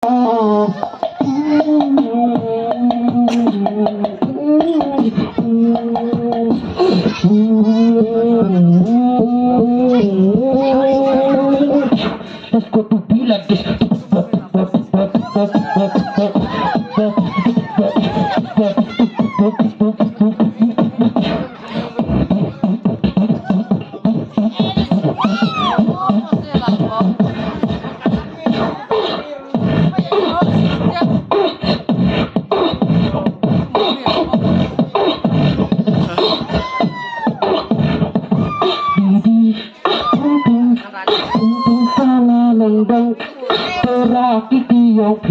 Let's go to be like this.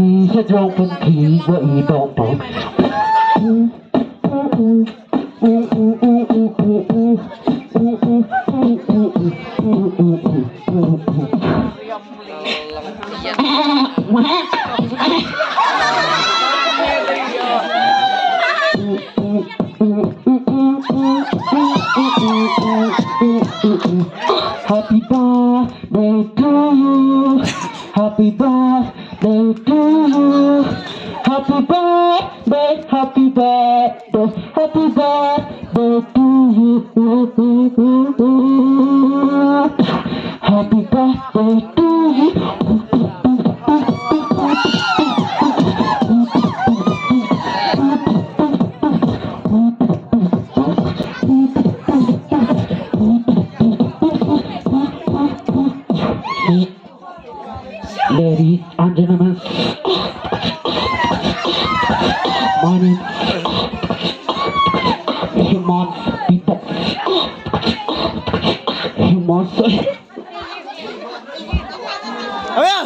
Thì sẽ dâu phân khí vậy đồng bóng Happy birthday to you. Happy birthday to you. Happy birthday, happy birthday, happy birthday to you. Happy birthday to you. Ladies and gentlemen, my name is Human People. Human Soul. Oh yeah.